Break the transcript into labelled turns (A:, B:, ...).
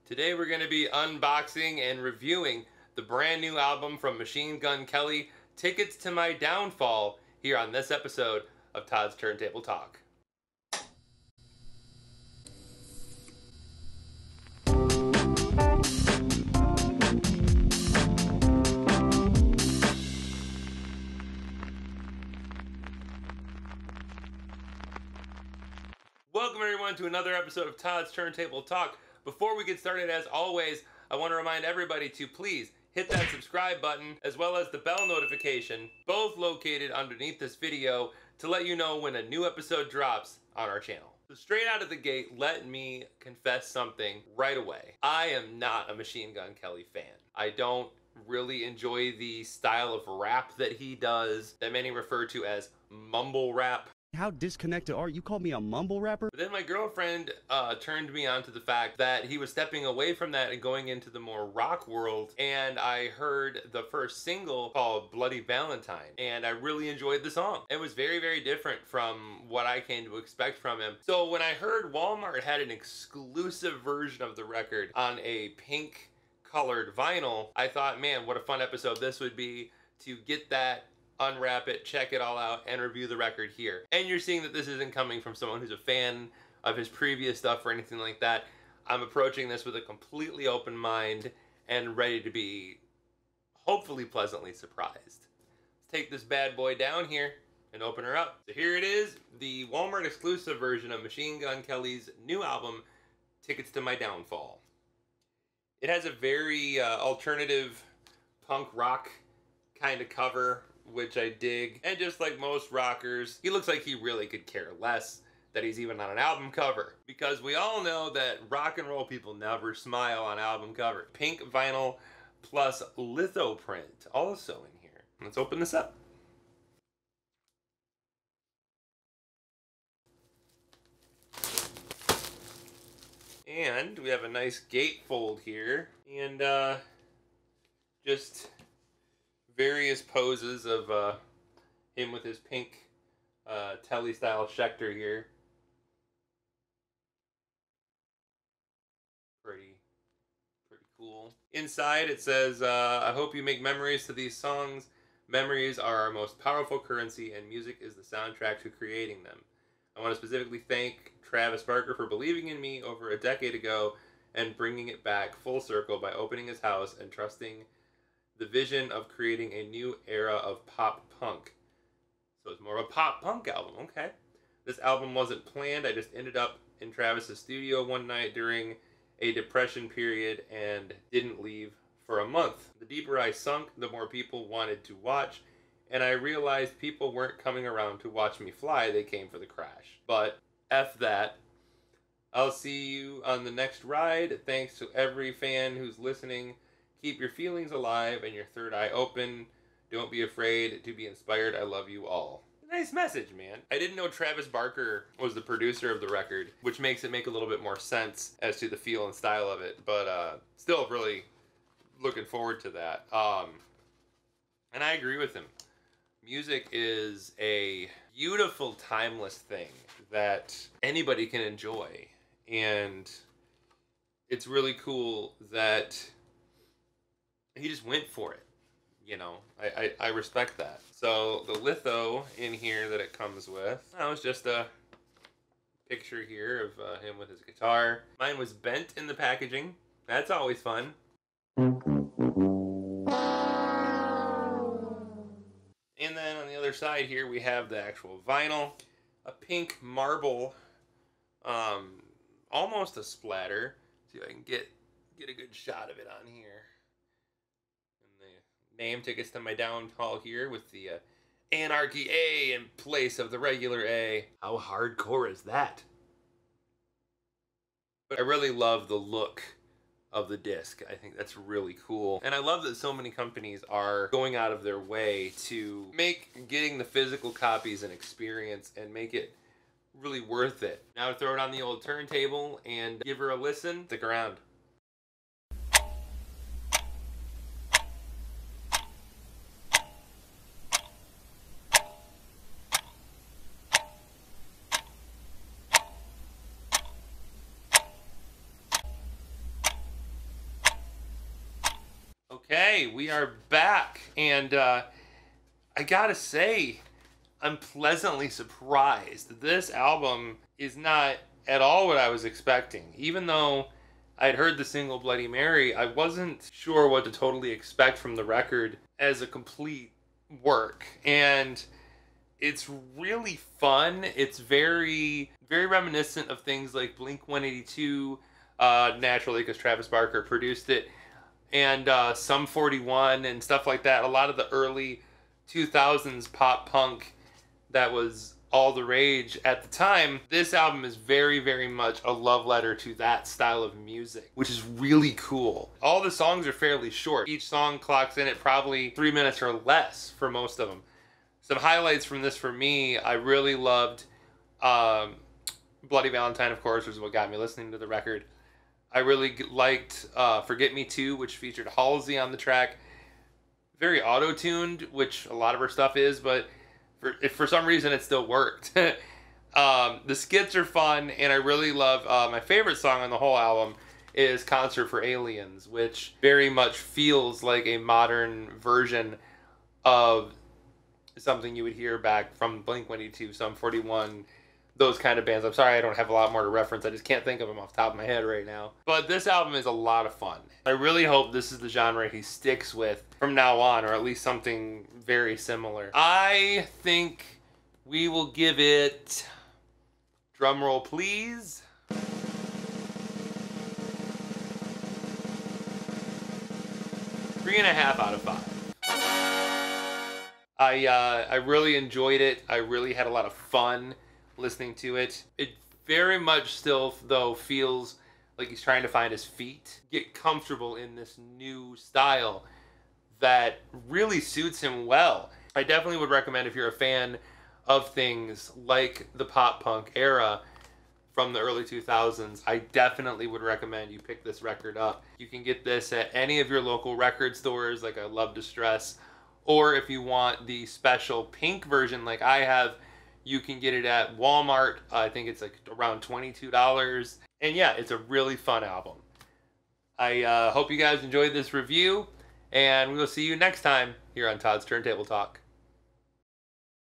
A: Today we're going to be unboxing and reviewing the brand new album from Machine Gun Kelly, Tickets to My Downfall, here on this episode of Todd's Turntable Talk. Welcome everyone to another episode of Todd's Turntable Talk. Before we get started, as always, I want to remind everybody to please hit that subscribe button as well as the bell notification, both located underneath this video, to let you know when a new episode drops on our channel. So straight out of the gate, let me confess something right away. I am not a Machine Gun Kelly fan. I don't really enjoy the style of rap that he does, that many refer to as mumble rap.
B: How disconnected are you? You called me a mumble rapper?
A: But then my girlfriend turned me on to the fact that he was stepping away from that and going into the more rock world, and I heard the first single called Bloody Valentine, and I really enjoyed the song. It was very, very different from what I came to expect from him. So when I heard Walmart had an exclusive version of the record on a pink colored vinyl, I thought, man, what a fun episode this would be to get that, unwrap it, check it all out, and review the record here. And you're seeing that this isn't coming from someone who's a fan of his previous stuff or anything like that. I'm approaching this with a completely open mind and ready to be hopefully pleasantly surprised. Let's take this bad boy down here and open her up. So here it is, the Walmart exclusive version of Machine Gun Kelly's new album, Tickets to My Downfall. It has a very alternative punk rock kind of cover, which I dig. And just like most rockers, he looks like he really could care less that he's even on an album cover, because we all know that rock and roll people never smile on album cover. Pink vinyl plus litho print also in here. Let's open this up. And we have a nice gatefold here, and just various poses of him with his pink Telly style Schecter here. Pretty cool. Inside it says, I hope you make memories to these songs. Memories are our most powerful currency, and music is the soundtrack to creating them. I want to specifically thank Travis Barker for believing in me over a decade ago and bringing it back full circle by opening his house and trusting the vision of creating a new era of pop punk. So it's more of a pop punk album, okay. This album wasn't planned. I just ended up in Travis's studio one night during a depression period and didn't leave for a month. The deeper I sunk, the more people wanted to watch, and I realized people weren't coming around to watch me fly, they came for the crash. But F that. I'll see you on the next ride. Thanks to every fan who's listening. Keep your feelings alive and your third eye open. Don't be afraid to be inspired. I love you all. Nice message, man. I didn't know Travis Barker was the producer of the record, which makes it make a little bit more sense as to the feel and style of it, but still really looking forward to that. And I agree with him. Music is a beautiful, timeless thing that anybody can enjoy, and it's really cool that he just went for it, you know. I respect that. So the litho in here that it comes with, that was just a picture here of him with his guitar. Mine was bent in the packaging. That's always fun. And then on the other side here we have the actual vinyl, a pink marble, almost a splatter. See if I can get a good shot of it on here. Name Tickets to My Downfall here with the Anarchy A in place of the regular A. How hardcore is that? But I really love the look of the disc. I think that's really cool. And I love that so many companies are going out of their way to make getting the physical copies an experience and make it really worth it. Now to throw it on the old turntable and give her a listen. Stick around. Okay, we are back, and I gotta say, I'm pleasantly surprised. This album is not at all what I was expecting. Even though I'd heard the single Bloody Mary, I wasn't sure what to totally expect from the record as a complete work. And it's really fun. It's very, very reminiscent of things like Blink-182, naturally, because Travis Barker produced it, and Sum 41 and stuff like that. A lot of the early 2000s pop punk that was all the rage at the time. This album is very, very much a love letter to that style of music, which is really cool. All the songs are fairly short. Each song clocks in at probably 3 minutes or less for most of them. Some highlights from this for me, I really loved Bloody Valentine, of course, was what got me listening to the record. I really liked Forget Me Too, which featured Halsey on the track. Very auto-tuned, which a lot of her stuff is, but for some reason it still worked. The skits are fun, and I really love, my favorite song on the whole album is Concert for Aliens, which very much feels like a modern version of something you would hear back from Blink-182, Sum 41, those kind of bands. I'm sorry I don't have a lot more to reference. I just can't think of them off the top of my head right now. But this album is a lot of fun. I really hope this is the genre he sticks with from now on, or at least something very similar. I think we will give it, drum roll please, 3.5 out of 5. I really enjoyed it. I really had a lot of fun listening to it. It very much still, though, feels like he's trying to find his feet, get comfortable in this new style that really suits him well. I definitely would recommend, if you're a fan of things like the pop punk era from the early 2000s, I definitely would recommend you pick this record up. You can get this at any of your local record stores, like I Love Distress, or if you want the special pink version like I have, you can get it at Walmart. I think it's like around $22. And yeah, it's a really fun album. I hope you guys enjoyed this review, and we will see you next time here on Todd's Turntable Talk.